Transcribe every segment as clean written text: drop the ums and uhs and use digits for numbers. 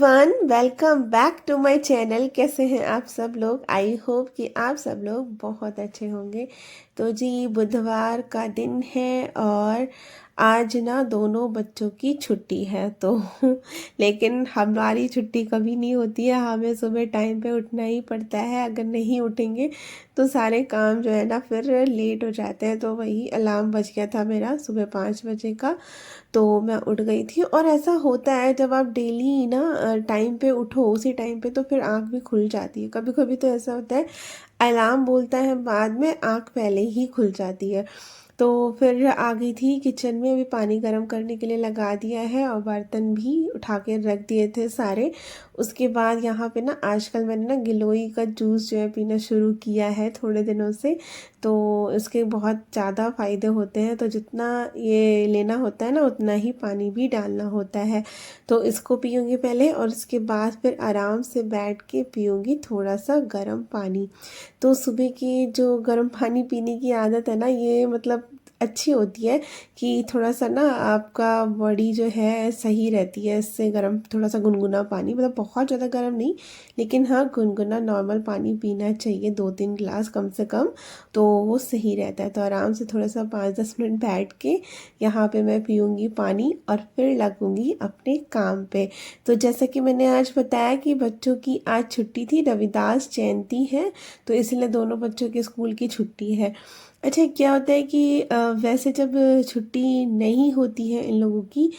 Everyone, welcome back to my channel. कैसे हैं आप सब लोग? आई होप कि आप सब लोग बहुत अच्छे होंगे। तो जी, बुधवार का दिन है और आज ना दोनों बच्चों की छुट्टी है। तो लेकिन हमारी छुट्टी कभी नहीं होती है, हमें सुबह टाइम पे उठना ही पड़ता है। अगर नहीं उठेंगे तो सारे काम जो है ना फिर लेट हो जाते हैं। तो वही अलार्म बज गया था मेरा सुबह 5 बजे का, तो मैं उठ गई थी। और ऐसा होता है जब आप डेली ना टाइम पे उठो उसी टाइम पे, तो फिर आँख भी खुल जाती है। कभी कभी तो ऐसा होता है अलार्म बोलता है बाद में, आँख पहले ही खुल जाती है। तो फिर आ गई थी किचन में, अभी पानी गर्म करने के लिए लगा दिया है और बर्तन भी उठा के रख दिए थे सारे। उसके बाद यहाँ पे ना आजकल मैंने ना गिलोई का जूस जो है पीना शुरू किया है थोड़े दिनों से। तो इसके बहुत ज़्यादा फ़ायदे होते हैं, तो जितना ये लेना होता है ना उतना ही पानी भी डालना होता है। तो इसको पीऊँगी पहले और उसके बाद फिर आराम से बैठ के पीऊँगी थोड़ा सा गर्म पानी। तो सुबह की जो गर्म पानी पीने की आदत है ना, ये मतलब अच्छी होती है कि थोड़ा सा ना आपका बॉडी जो है सही रहती है इससे। गर्म थोड़ा सा गुनगुना पानी, मतलब बहुत ज़्यादा गर्म नहीं, लेकिन हाँ गुनगुना नॉर्मल पानी पीना चाहिए, 2-3 गिलास कम से कम। तो वो सही रहता है। तो आराम से थोड़ा सा 5-10 मिनट बैठ के यहाँ पे मैं पीऊँगी पानी और फिर लगूँगी अपने काम पे। तो जैसा कि मैंने आज बताया कि बच्चों की आज छुट्टी थी, रविदास जयंती है, तो इसलिए दोनों बच्चों के स्कूल की छुट्टी है। अच्छा, क्या होता है कि वैसे जब छुट्टी नहीं होती है इन लोगों की,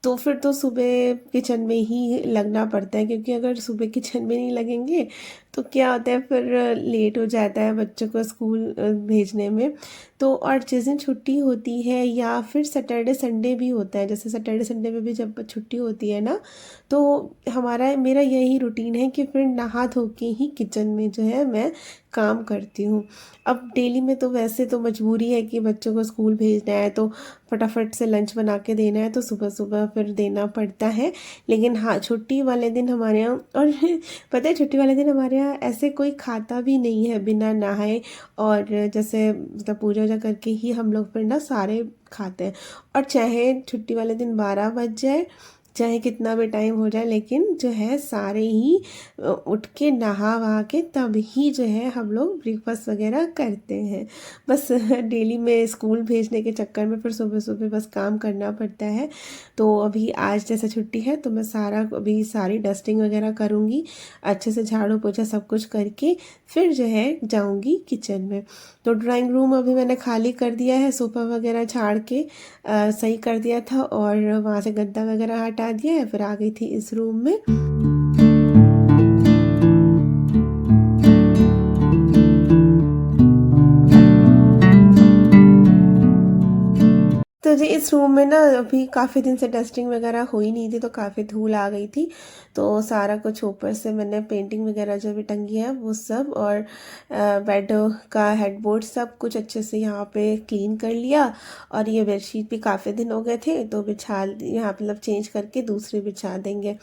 तो फिर तो सुबह किचन में ही लगना पड़ता है, क्योंकि अगर सुबह किचन में नहीं लगेंगे तो क्या होता है फिर लेट हो जाता है बच्चों को स्कूल भेजने में। तो और जिस दिन छुट्टी होती है या फिर सैटरडे संडे भी होता है, जैसे सैटरडे संडे में भी जब छुट्टी होती है ना, तो हमारा मेरा यही रूटीन है कि फिर नहा धो के ही किचन में जो है मैं काम करती हूँ। अब डेली में तो वैसे तो मजबूरी है कि बच्चों को स्कूल भेजना है, तो फटाफट से लंच बना के देना है, तो सुबह सुबह फिर देना पड़ता है। लेकिन हाँ, छुट्टी वाले दिन हमारे यहाँ और पता है छुट्टी वाले दिन हमारे यहाँ ऐसे कोई खाता भी नहीं है बिना नहाए। और जैसे मतलब पूजा वूजा करके ही हम लोग फिर ना सारे खाते हैं। और चाहे छुट्टी वाले दिन 12 बज जाए, चाहे कितना भी टाइम हो जाए, लेकिन जो है सारे ही उठ के नहा वहा के तब ही जो है हम लोग ब्रेकफास्ट वगैरह करते हैं। बस डेली में स्कूल भेजने के चक्कर में फिर सुबह सुबह बस काम करना पड़ता है। तो अभी आज जैसे छुट्टी है तो मैं अभी सारी डस्टिंग वगैरह करूँगी, अच्छे से झाड़ू पोछा सब कुछ करके फिर जो है जाऊँगी किचन में। तो ड्राइंग रूम अभी मैंने खाली कर दिया है, सोफ़ा वगैरह झाड़ के सही कर दिया था और वहाँ से गद्दा वगैरह हटा दिया है। फिर आ गई थी इस रूम में। तो जी, इस रूम में ना अभी काफ़ी दिन से डस्टिंग वगैरह हुई नहीं थी, तो काफ़ी धूल आ गई थी। तो सारा कुछ ऊपर से मैंने पेंटिंग वगैरह जो भी टंगी है वो सब, और बेड का हेडबोर्ड सब कुछ अच्छे से यहाँ पे क्लीन कर लिया। और ये बेडशीट भी काफ़ी दिन हो गए थे, तो बिछा यहाँ मतलब चेंज करके दूसरी बिछा देंगे।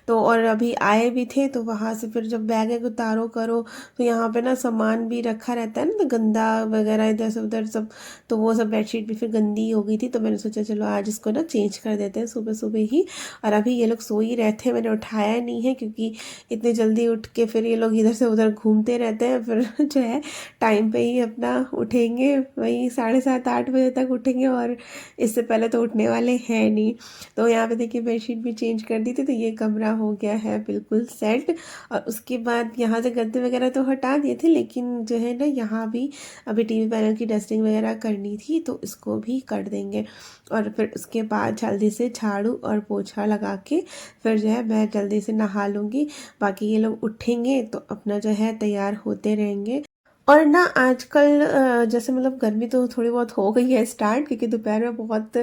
तो और अभी आए भी थे, तो वहाँ से फिर जब बैग वैग उतारो करो, तो यहाँ पे ना सामान भी रखा रहता है ना, तो गंदा वगैरह इधर से उधर सब। तो वो सब बेडशीट भी फिर गंदी हो गई थी, तो मैंने सोचा चलो आज इसको ना चेंज कर देते हैं सुबह सुबह ही। और अभी ये लोग सो ही रहते हैं, मैंने उठाया नहीं है, क्योंकि इतने जल्दी उठ के फिर ये लोग इधर से उधर घूमते रहते हैं। फिर जो है टाइम पे ही अपना उठेंगे, वही 7:30-8 बजे तक उठेंगे, और इससे पहले तो उठने वाले हैं नहीं। तो यहाँ पे देखिए बेडशीट भी चेंज कर दी थी, तो ये कमरा हो गया है बिल्कुल सेट। और उसके बाद यहाँ से गद्दे वगैरह तो हटा दिए थे, लेकिन जो है ना यहाँ भी अभी टीवी पैनल की डस्टिंग वगैरह करनी थी, तो इसको भी कर देंगे। और फिर उसके बाद जल्दी से झाड़ू और पोछा लगा के फिर जो है मैं जल्दी से नहा लूँगी। बाकी ये लोग उठेंगे तो अपना जो है तैयार होते रहेंगे। और ना आजकल जैसे मतलब गर्मी तो थोड़ी बहुत हो गई है स्टार्ट, क्योंकि दोपहर में बहुत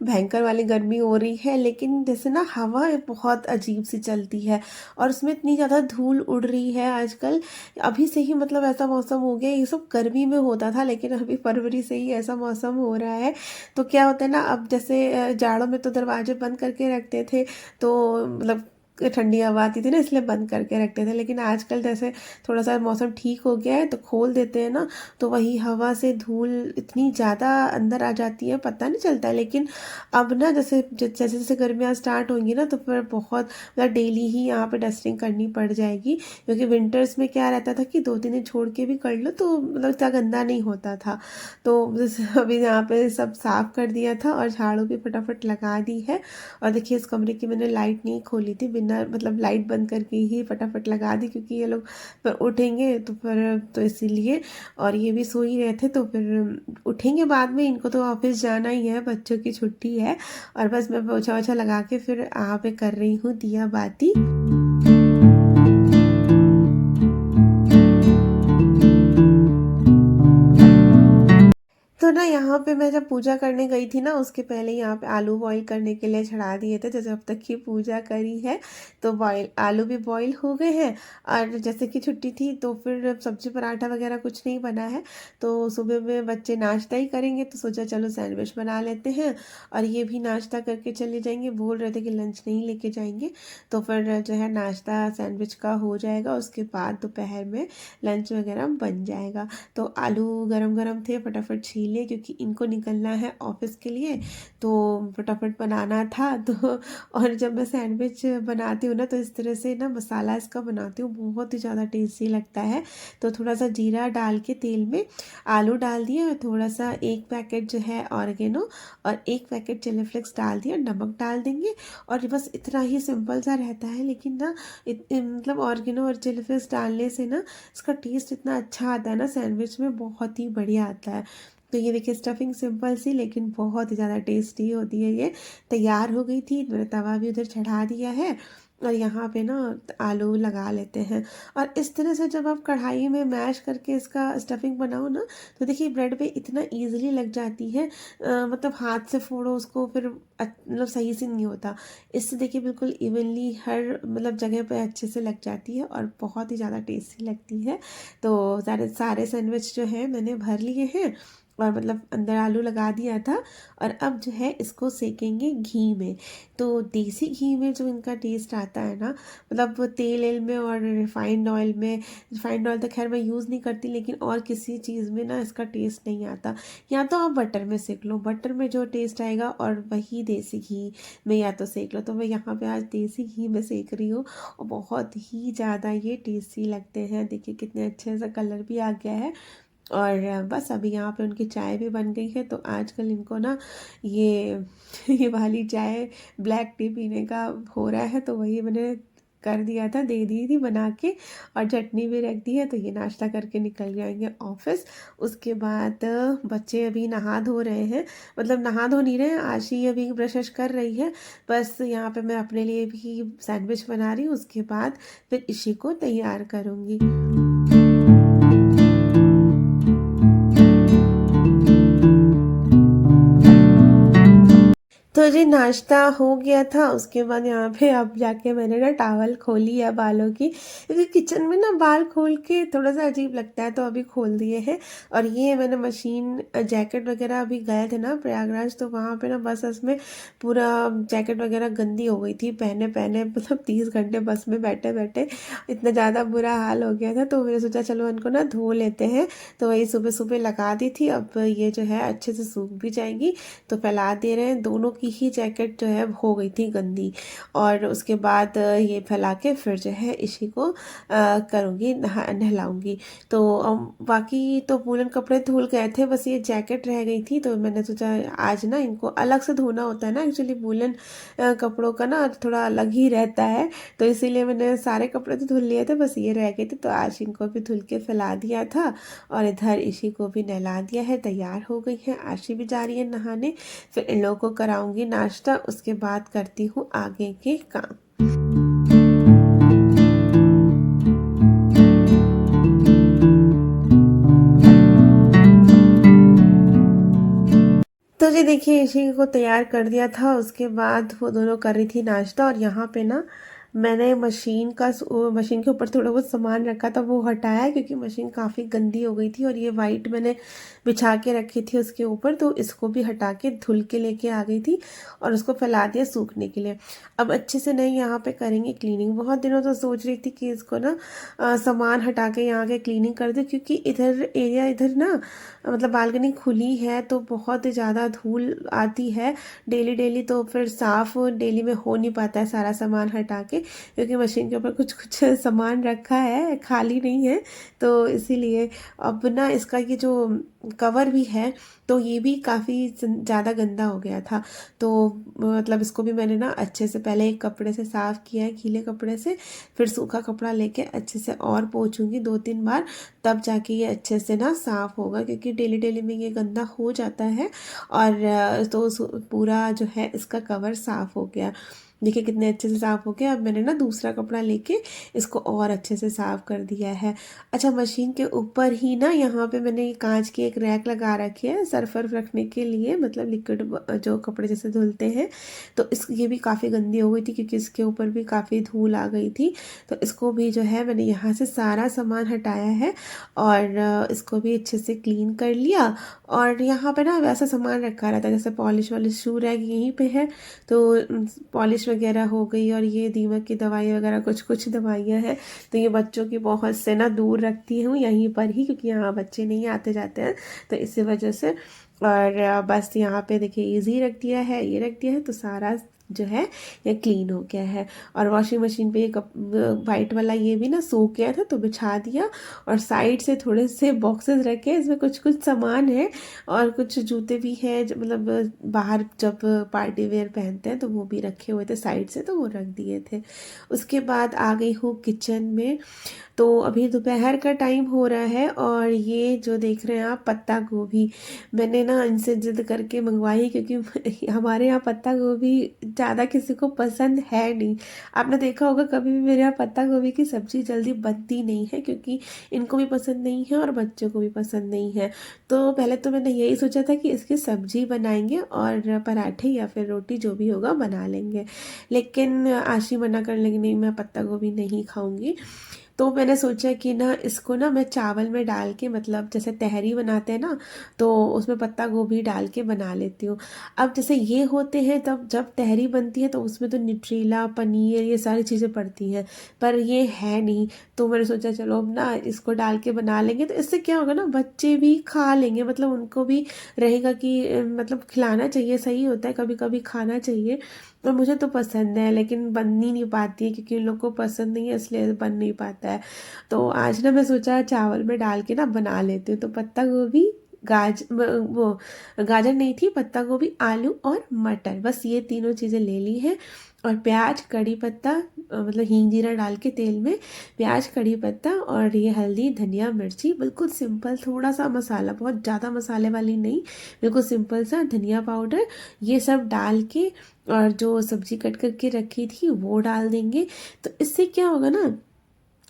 भयंकर वाली गर्मी हो रही है, लेकिन जैसे ना हवा बहुत अजीब सी चलती है और उसमें इतनी ज़्यादा धूल उड़ रही है आजकल। अभी से ही मतलब ऐसा मौसम हो गया, ये सब गर्मी में होता था, लेकिन अभी फरवरी से ही ऐसा मौसम हो रहा है। तो क्या होता है ना, अब जैसे जाड़ों में तो दरवाजे बंद करके रखते थे, तो मतलब ठंडी हवा आती थी ना, इसलिए बंद करके रखते थे। लेकिन आजकल जैसे थोड़ा सा मौसम ठीक हो गया है तो खोल देते हैं ना, तो वही हवा से धूल इतनी ज़्यादा अंदर आ जाती है, पता नहीं चलता है। लेकिन अब ना जैसे जैसे जैसे गर्मियाँ स्टार्ट होंगी ना, तो फिर बहुत मतलब डेली ही यहाँ पे डस्टिंग करनी पड़ जाएगी, क्योंकि विंटर्स में क्या रहता था कि 2-3 दिन छोड़ के भी कर लो तो मतलब इतना गंदा नहीं होता था। तो जैसे अभी यहाँ पे सब साफ कर दिया था और झाड़ू भी फटाफट लगा दी है। और देखिए इस कमरे की मैंने लाइट नहीं खोली थी, बिना मतलब लाइट बंद करके ही फटाफट लगा दी, क्योंकि ये लोग फिर उठेंगे तो फिर तो इसीलिए। और ये भी सो ही रहे थे तो फिर उठेंगे बाद में, इनको तो ऑफिस जाना ही है, बच्चों की छुट्टी है। और बस मैं पोछा वोछा लगा के फिर यहाँ पे कर रही हूँ दिया बाती। तो ना यहाँ पे मैं जब पूजा करने गई थी ना, उसके पहले यहाँ पे आलू बॉईल करने के लिए चढ़ा दिए थे। जैसे अब तक की पूजा करी है तो बॉईल आलू भी बॉईल हो गए हैं। और जैसे कि छुट्टी थी तो फिर सब्जी पराठा वगैरह कुछ नहीं बना है, तो सुबह में बच्चे नाश्ता ही करेंगे, तो सोचा चलो सैंडविच बना लेते हैं। और ये भी नाश्ता करके चले जाएंगे, बोल रहे थे कि लंच नहीं लेके जाएंगे, तो फिर जो है नाश्ता सैंडविच का हो जाएगा, उसके बाद दोपहर में लंच वगैरह बन जाएगा। तो आलू गरम गरम थे, फटाफट छीले क्योंकि इनको निकलना है ऑफिस के लिए, तो फटाफट बनाना था। तो और जब मैं सैंडविच बनाती हूँ ना, तो इस तरह से ना मसाला इसका बनाती हूँ, बहुत ही ज़्यादा टेस्टी लगता है। तो थोड़ा सा जीरा डाल के तेल में आलू डाल दिए, और थोड़ा सा 1 पैकेट जो है ऑर्गेनो और 1 पैकेट चिली फ्लेक्स डाल दिया, नमक डाल देंगे। और बस इतना ही सिंपल सा रहता है, लेकिन ना मतलब ऑर्गेनो और चिली फ्लेक्स डालने से ना इसका टेस्ट इतना अच्छा आता है ना, सैंडविच में बहुत ही बढ़िया आता है। तो ये देखिए स्टफिंग सिंपल सी लेकिन बहुत ही ज़्यादा टेस्टी होती है। ये तैयार हो गई थी, मैंने तवा भी उधर चढ़ा दिया है। और यहाँ पे ना आलू लगा लेते हैं। और इस तरह से जब आप कढ़ाई में मैश करके इसका स्टफिंग बनाओ ना, तो देखिए ब्रेड पे इतना इजीली लग जाती है। मतलब हाथ से फोड़ो उसको फिर मतलब सही से नहीं होता। इससे देखिए बिल्कुल इवनली हर मतलब जगह पे अच्छे से लग जाती है और बहुत ही ज़्यादा टेस्टी लगती है। तो सारे सारे सैंडविच जो है मैंने भर लिए हैं, और मतलब अंदर आलू लगा दिया था। और अब जो है इसको सेकेंगे घी में। तो देसी घी में जो इनका टेस्ट आता है ना, मतलब तेल एल में और रिफाइंड ऑयल में, रिफाइंड ऑयल तो खैर मैं यूज़ नहीं करती, लेकिन और किसी चीज़ में ना इसका टेस्ट नहीं आता। या तो आप बटर में सेक लो, बटर में जो टेस्ट आएगा, और वही देसी घी में या तो सेक लो। तो मैं यहाँ पे आज देसी घी में सेक रही हूँ, और बहुत ही ज़्यादा ये टेस्टी लगते हैं। देखिए कितने अच्छे सा कलर भी आ गया है। और बस अभी यहाँ पे उनकी चाय भी बन गई है। तो आजकल इनको ना ये ये वाली चाय ब्लैक टी पीने का हो रहा है, तो वही मैंने कर दिया था, दे दी थी बना के, और चटनी भी रख दी है। तो ये नाश्ता करके निकल जाएंगे ऑफिस। उसके बाद बच्चे अभी नहा धो रहे हैं, मतलब नहा धो नहीं रहे हैं, आशी अभी ब्रश कर रही है। बस यहाँ पे मैं अपने लिए भी सैंडविच बना रही हूँ, उसके बाद फिर इसी को तैयार करूँगी। तो जी नाश्ता हो गया था, उसके बाद यहाँ पे अब जाके मैंने ना टॉवल खोली है बालों की, क्योंकि किचन में ना बाल खोल के थोड़ा सा अजीब लगता है, तो अभी खोल दिए हैं। और ये मैंने मशीन जैकेट वगैरह अभी गए थे ना प्रयागराज, तो वहाँ पे ना बस में पूरा जैकेट वगैरह गंदी हो गई थी, पहने पहने मतलब 30 घंटे बस में बैठे बैठे इतना ज़्यादा बुरा हाल हो गया था। तो मैंने सोचा चलो उनको ना धो लेते हैं, तो वही सुबह सुबह लगा दी थी। अब ये जो है अच्छे से सूख भी जाएगी, तो फैला दे रहे हैं। दोनों की ही जैकेट जो है हो गई थी गंदी, और उसके बाद ये फैला के फिर जो है इसी को करूँगी, नहलाऊँगी। तो बाकी तो वूलन कपड़े धुल गए थे, बस ये जैकेट रह गई थी। तो मैंने सोचा आज ना इनको अलग से धोना होता है ना, एक्चुअली वूलन कपड़ों का ना थोड़ा अलग ही रहता है, तो इसीलिए मैंने सारे कपड़े तो धुल लिए थे, बस ये रह गए थे। तो आज इनको भी धुल के फैला दिया था, और इधर इसी को भी नहला दिया है, तैयार हो गई है। आशी भी जा रही है नहाने, फिर इन लोगों को कराऊंगी नाश्ता, उसके बाद करती हूँ आगे के काम। तो जी देखिए इसी को तैयार कर दिया था, उसके बाद वो दोनों कर रही थी नाश्ता। और यहाँ पे ना मैंने मशीन के ऊपर थोड़ा बहुत सामान रखा था वो हटाया, क्योंकि मशीन काफ़ी गंदी हो गई थी और ये वाइट मैंने बिछा के रखी थी उसके ऊपर, तो इसको भी हटा के धुल के लेके आ गई थी और उसको फैला दिया सूखने के लिए। अब अच्छे से नहीं यहाँ पे करेंगे क्लीनिंग। बहुत दिनों तो सोच रही थी कि इसको ना सामान हटा के यहाँ के क्लीनिंग कर दूँ, क्योंकि इधर ना मतलब बालकनी खुली है तो बहुत ही ज़्यादा धूल आती है डेली डेली, तो फिर साफ़ डेली में हो नहीं पाता है सारा सामान हटा के, क्योंकि मशीन के ऊपर कुछ कुछ सामान रखा है, खाली नहीं है। तो इसीलिए अब ना इसका ये जो कवर भी है तो ये भी काफ़ी ज़्यादा गंदा हो गया था। तो मतलब इसको भी मैंने ना अच्छे से पहले एक कपड़े से साफ़ किया है, गीले कपड़े से, फिर सूखा कपड़ा लेके अच्छे से और पोंछूंगी 2-3 बार, तब जाके ये अच्छे से ना साफ़ होगा, क्योंकि डेली डेली में ये गंदा हो जाता है। और तो पूरा जो है इसका कवर साफ़ हो गया। देखिए कितने अच्छे से साफ़ हो गया। अब मैंने ना दूसरा कपड़ा लेके इसको और अच्छे से साफ़ कर दिया है। अच्छा, मशीन के ऊपर ही ना यहाँ पे मैंने कांच की एक रैक लगा रखी है सर्फ वर्फ रखने के लिए, मतलब लिक्विड जो कपड़े जैसे धुलते हैं। तो ये भी काफ़ी गंदी हो गई थी, क्योंकि इसके ऊपर भी काफ़ी धूल आ गई थी। तो इसको भी जो है मैंने यहाँ से सारा सामान हटाया है और इसको भी अच्छे से क्लीन कर लिया। और यहाँ पे ना वैसा सामान रखा रहता है, जैसे पॉलिश वालिश शू रैक यहीं पे है, तो पॉलिश वगैरह हो गई, और ये दीमक की दवाई वगैरह कुछ कुछ दवाइयाँ हैं, तो ये बच्चों की बहुत से ना दूर रखती हूँ यहीं पर ही, क्योंकि यहाँ बच्चे नहीं आते जाते हैं, तो इसी वजह से। और बस यहाँ पे देखिए इजी रख दिया है, ये रख दिया है, तो सारा जो है ये क्लीन हो गया है। और वॉशिंग मशीन पे ये वाइट वाला ये भी ना सूख गया था तो बिछा दिया, और साइड से थोड़े से बॉक्सेस रखे, इसमें कुछ कुछ सामान है और कुछ जूते भी हैं, मतलब बाहर जब पार्टी वेयर पहनते हैं तो वो भी रखे हुए थे साइड से, तो वो रख दिए थे। उसके बाद आ गई हूँ किचन में। तो अभी दोपहर का टाइम हो रहा है और ये जो देख रहे हैं आप पत्ता गोभी, मैंने ना इनसे जिद करके मंगवाई, क्योंकि हमारे यहाँ पत्ता गोभी ज़्यादा किसी को पसंद है नहीं। आपने देखा होगा कभी भी मेरे यहाँ पत्ता गोभी की सब्ज़ी जल्दी बनती नहीं है, क्योंकि इनको भी पसंद नहीं है और बच्चों को भी पसंद नहीं है। तो पहले तो मैंने यही सोचा था कि इसकी सब्ज़ी बनाएंगे और पराठे या फिर रोटी जो भी होगा बना लेंगे, लेकिन आशी मना कर लेंगे, नहीं मैं पत्ता गोभी नहीं खाऊंगी। तो मैंने सोचा कि ना इसको ना मैं चावल में डाल के, मतलब जैसे तहरी बनाते हैं ना, तो उसमें पत्ता गोभी डाल के बना लेती हूँ। अब जैसे ये होते हैं तब जब तहरी बनती है तो उसमें तो न्यूट्रीला पनीर ये सारी चीज़ें पड़ती हैं, पर ये है नहीं। तो मैंने सोचा चलो अब ना इसको डाल के बना लेंगे, तो इससे क्या होगा ना बच्चे भी खा लेंगे, मतलब उनको भी रहेगा कि मतलब खिलाना चाहिए, सही होता है कभी कभी खाना चाहिए। और मुझे तो पसंद है लेकिन बन ही नहीं पाती है, क्योंकि उन लोग को पसंद नहीं है इसलिए बन नहीं पाता है। तो आज ना मैं सोचा चावल में डाल के ना बना लेती हूँ। तो पत्ता गोभी वो गाजर नहीं थी, पत्ता गोभी आलू और मटर, बस ये तीनों चीज़ें ले ली हैं। और प्याज कड़ी पत्ता, मतलब हींग जीरा डाल के तेल में, प्याज कड़ी पत्ता और ये हल्दी धनिया मिर्ची, बिल्कुल सिंपल, थोड़ा सा मसाला, बहुत ज़्यादा मसाले वाली नहीं, बिल्कुल सिंपल सा धनिया पाउडर, ये सब डाल के और जो सब्जी कट करके रखी थी वो डाल देंगे। तो इससे क्या होगा ना,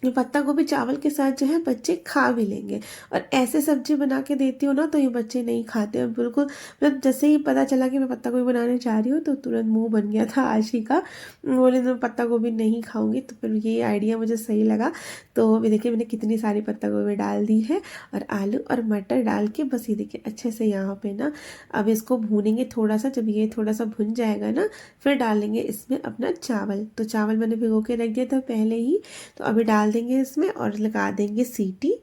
ये पत्ता गोभी चावल के साथ जो है बच्चे खा भी लेंगे। और ऐसे सब्जी बना के देती हूँ ना तो ये बच्चे नहीं खाते हैं बिल्कुल, मतलब जैसे ही पता चला कि मैं पत्ता गोभी बनाने जा रही हूँ तो तुरंत मुंह बन गया था आशी का, बोले मैं पत्ता गोभी नहीं खाऊंगी। तो फिर ये आइडिया मुझे सही लगा। तो अभी देखिए मैंने कितनी सारी पत्ता गोभी डाल दी है और आलू और मटर डाल के, बस ये देखिए अच्छे से यहाँ पे ना अब इसको भूनेंगे थोड़ा सा। जब ये थोड़ा सा भुन जाएगा ना फिर डालेंगे इसमें अपना चावल। तो चावल मैंने भिगो के रख दिया था पहले ही, तो अभी डाल देंगे इसमें और लगा देंगे सीटी।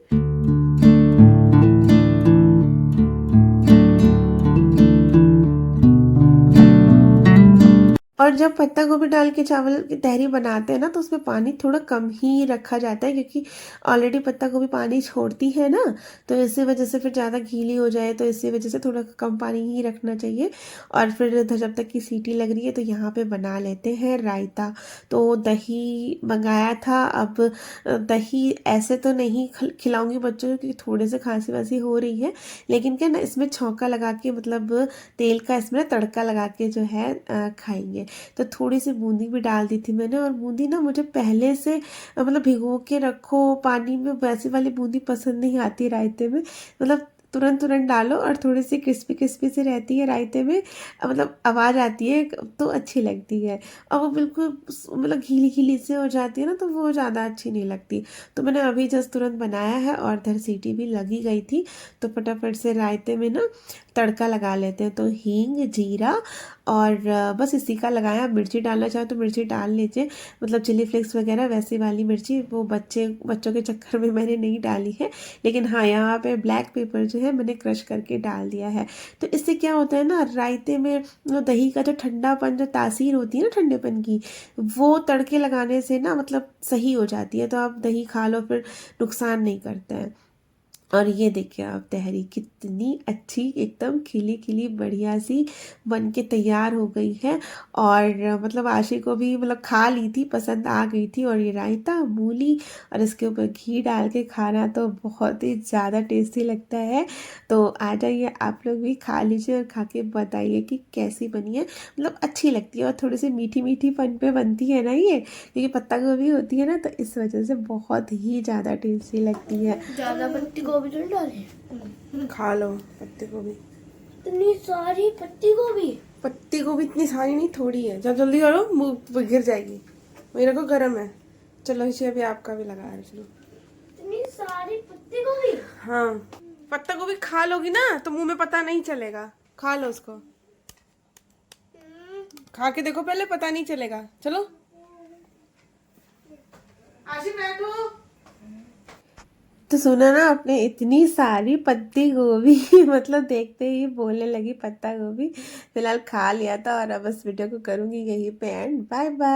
और जब पत्ता गोभी डाल के चावल की तहरी बनाते हैं ना तो उसमें पानी थोड़ा कम ही रखा जाता है, क्योंकि ऑलरेडी पत्ता गोभी पानी छोड़ती है ना, तो इसी वजह से फिर ज़्यादा गीली हो जाए, तो इसी वजह से थोड़ा कम पानी ही रखना चाहिए। और फिर जब तक की सीटी लग रही है तो यहाँ पे बना लेते हैं रायता। तो दही मंगाया था। अब दही ऐसे तो नहीं खिलाऊंगी बच्चों को, क्योंकि थोड़े से खांसी वासी हो रही है, लेकिन क्या ना इसमें छौंका लगा के, मतलब तेल का इसमें तड़का लगा के जो है खाएंगे। तो थोड़ी सी बूंदी भी डाल दी थी मैंने। और बूंदी ना मुझे पहले से मतलब भिगो के रखो पानी में, वैसी वाली बूंदी पसंद नहीं आती रायते में, मतलब तुरंत तुरंत डालो और थोड़ी सी क्रिस्पी क्रिस्पी सी रहती है रायते में, मतलब आवाज़ आती है तो अच्छी लगती है। और वो बिल्कुल मतलब गीली गीली से हो जाती है ना, तो वो ज़्यादा अच्छी नहीं लगती। तो मैंने अभी जस्ट तुरंत बनाया है और इधर सीटी भी लगी गई थी, तो फटाफट से रायते में ना तड़का लगा लेते हैं। तो हींग, जीरा और बस इसी का लगाया। मिर्ची डालना चाहो तो मिर्ची डाल लीजिए, मतलब चिली फ्लेक्स वगैरह वैसी वाली मिर्ची, वो बच्चों के चक्कर में मैंने नहीं डाली है। लेकिन हाँ, यहाँ पे ब्लैक पेपर जो है मैंने क्रश करके डाल दिया है। तो इससे क्या होता है ना, रायते में दही का जो ठंडापन, जो तासीर होती है ना ठंडेपन की, वो तड़के लगाने से ना मतलब सही हो जाती है। तो आप दही खा लो, फिर नुकसान नहीं करता है। और ये देखिए आप, तहरी कितनी अच्छी एकदम खिली खिली बढ़िया सी बन के तैयार हो गई है। और मतलब आशी को भी मतलब खा ली थी, पसंद आ गई थी। और ये रायता, मूली और इसके ऊपर घी डाल के खाना तो बहुत ही ज़्यादा टेस्टी लगता है। तो आ जाइए आप लोग भी खा लीजिए और खा के बताइए कि कैसी बनी है। मतलब अच्छी लगती है और थोड़ी सी मीठी मीठी पन पे बनती है ना ये, क्योंकि पत्ता गोभी होती है ना, तो इस वजह से बहुत ही ज़्यादा टेस्टी लगती है। ज्यादा पत्ती गोभी तो डाले। खा लो पत्ती गोभी। इतनी सारी पत्ती गोभी। पत्ती गोभी इतनी सारी नहीं, थोड़ी है। जब जल्दी करो, मुंह गिर जाएगी। मेरे को गर्म है। चलो इसे अभी आपका भी लगा रहे। चलो। इतनी सारी पत्ती गोभी। हाँ, पत्ता गोभी खा लोगी ना तो मुंह में पता नहीं चलेगा। खा लो उसको, खा के देखो पहले, पता नहीं चलेगा। चलो आशी बैठो। तो सुना ना आपने, इतनी सारी पत्ती गोभी मतलब देखते ही बोलने लगी पत्ता गोभी। फिलहाल खा लिया था और अब इस वीडियो को करूंगी यहीं पे एंड। Bye bye.